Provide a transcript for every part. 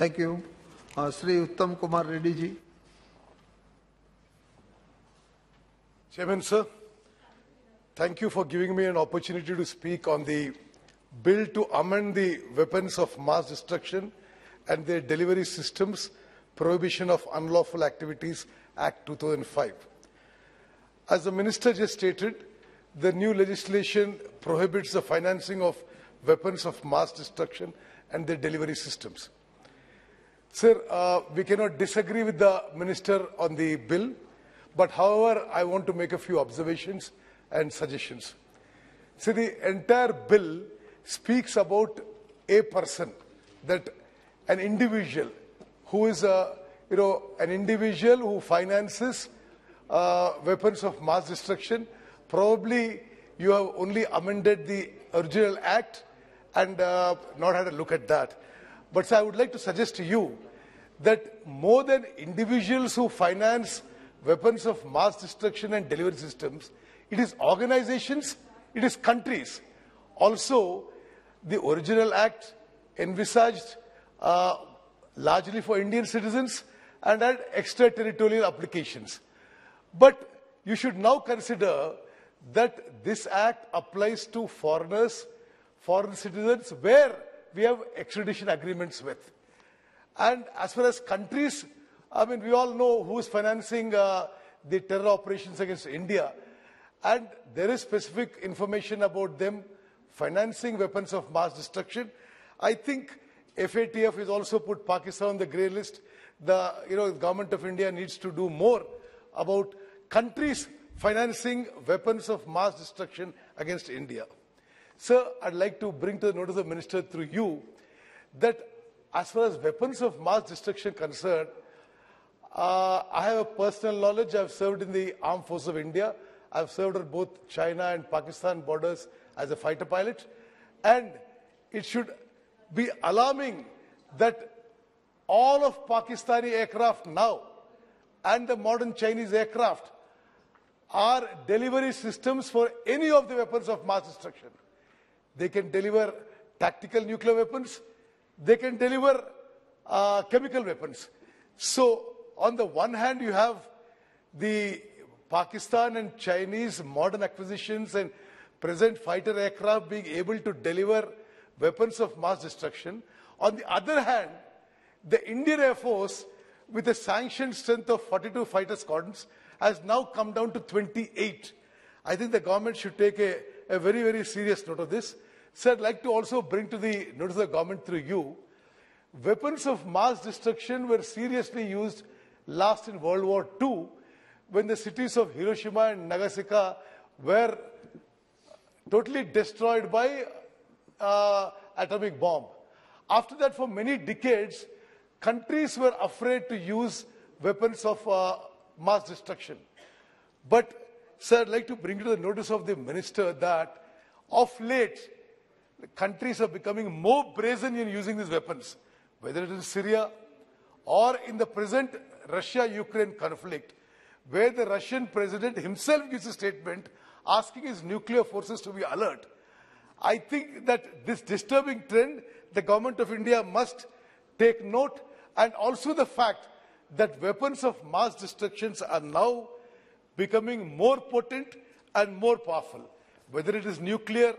Thank you. Sri Uttam Kumar Reddy ji. Chairman, sir, thank you for giving me an opportunity to speak on the bill to amend the Weapons of Mass Destruction and their Delivery Systems Prohibition of Unlawful Activities Act 2005. As the Minister just stated, the new legislation prohibits the financing of weapons of mass destruction and their delivery systems. Sir, we cannot disagree with the Minister on the bill, but however, I want to make a few observations and suggestions. See, the entire bill speaks about a person, that an individual who is an individual who finances weapons of mass destruction. Probably you have only amended the original act and not had a look at that. But so I would like to suggest to you that more than individuals who finance weapons of mass destruction and delivery systems, it is organizations, it is countries. Also, the original act envisaged largely for Indian citizens and had extraterritorial applications. But you should now consider that this act applies to foreigners, foreign citizens, where we have extradition agreements with. And as far as countries, I mean, we all know who is financing the terror operations against India. And there is specific information about them financing weapons of mass destruction. I think FATF has also put Pakistan on the grey list. The government of India needs to do more about countries financing weapons of mass destruction against India. Sir, I'd like to bring to the notice of the Minister through you that as far as weapons of mass destruction concerned, I have a personal knowledge. I've served in the Armed Forces of India. I've served at both China and Pakistan borders as a fighter pilot. And it should be alarming that all of Pakistani aircraft now and the modern Chinese aircraft are delivery systems for any of the weapons of mass destruction. They can deliver tactical nuclear weapons. They can deliver chemical weapons. So, on the one hand, you have the Pakistan and Chinese modern acquisitions and present fighter aircraft being able to deliver weapons of mass destruction. On the other hand, the Indian Air Force, with a sanctioned strength of 42 fighter squadrons, has now come down to 28. I think the government should take a very, very serious note of this. So I'd like to also bring to the notice of the government through you, weapons of mass destruction were seriously used last in World War II, when the cities of Hiroshima and Nagasaki were totally destroyed by atomic bomb. After that, for many decades, countries were afraid to use weapons of mass destruction. But, sir, I'd like to bring to the notice of the Minister that of late, countries are becoming more brazen in using these weapons, whether it is Syria or in the present Russia-Ukraine conflict, where the Russian president himself gives a statement asking his nuclear forces to be alert. I think that this disturbing trend, the government of India must take note, and also the fact that weapons of mass destruction are now becoming more potent and more powerful. Whether it is nuclear,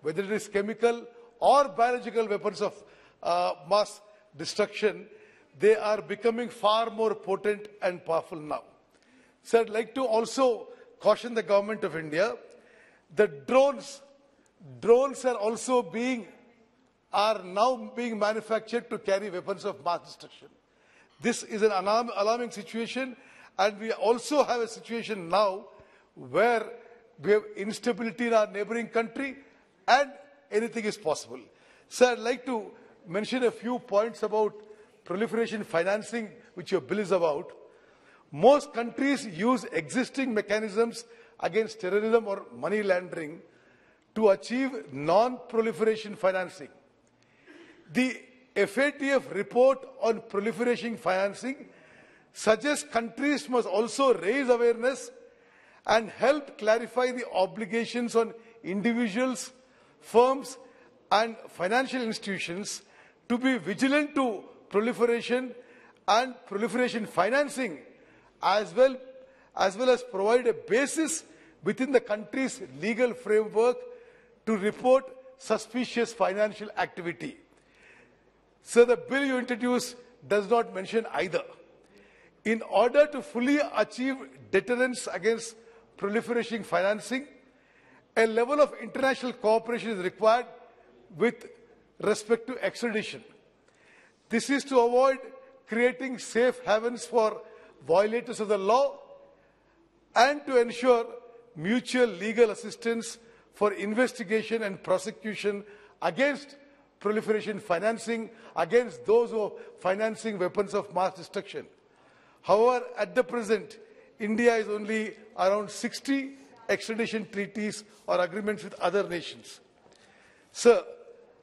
whether it is chemical or biological weapons of mass destruction, they are becoming far more potent and powerful now. So I'd like to also caution the government of India that drones are now being manufactured to carry weapons of mass destruction. This is an alarming situation, and we also have a situation now where we have instability in our neighboring country and anything is possible. So I'd like to mention a few points about proliferation financing, which your bill is about. Most countries use existing mechanisms against terrorism or money laundering to achieve non-proliferation financing. The FATF report on proliferation financing suggests countries must also raise awareness and help clarify the obligations on individuals, firms and financial institutions to be vigilant to proliferation and proliferation financing, as well as provide a basis within the country's legal framework to report suspicious financial activity. So the bill you introduced does not mention either. In order to fully achieve deterrence against proliferation financing, a level of international cooperation is required with respect to extradition. This is to avoid creating safe havens for violators of the law and to ensure mutual legal assistance for investigation and prosecution against proliferation financing, against those who are financing weapons of mass destruction. However, at the present, India is only around 60 extradition treaties or agreements with other nations. Sir,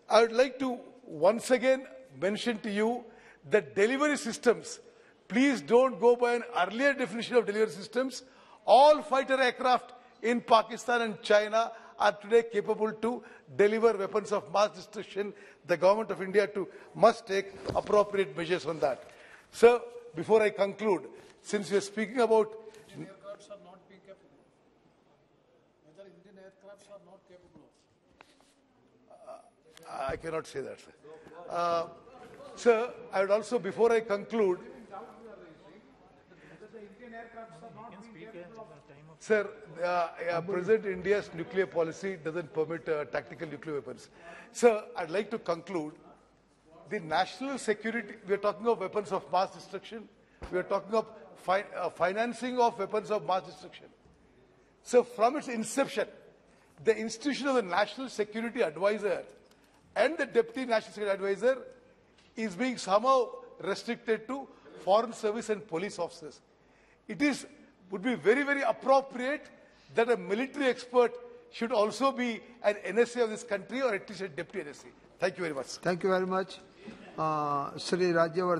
I would like to once again mention to you that delivery systems, please don't go by an earlier definition of delivery systems. All fighter aircraft in Pakistan and China are today capable to deliver weapons of mass destruction. The government of India must take appropriate measures on that. Sir, before I conclude, since we are speaking about Indian aircrafts are not being capable. Whether Indian aircrafts are not capable of. I cannot say that, sir. Sir, I would also, before I conclude, sir, President India's nuclear policy doesn't permit tactical nuclear weapons. Sir, I'd like to conclude. The national security, we are talking of weapons of mass destruction. We are talking of financing of weapons of mass destruction. So from its inception, the institution of the National Security Advisor and the Deputy National Security Advisor is being somehow restricted to foreign service and police officers. Would be very, very appropriate that a military expert should also be an NSA of this country, or at least a deputy NSA. Thank you very much. Thank you very much. Sri Rajyavardhan.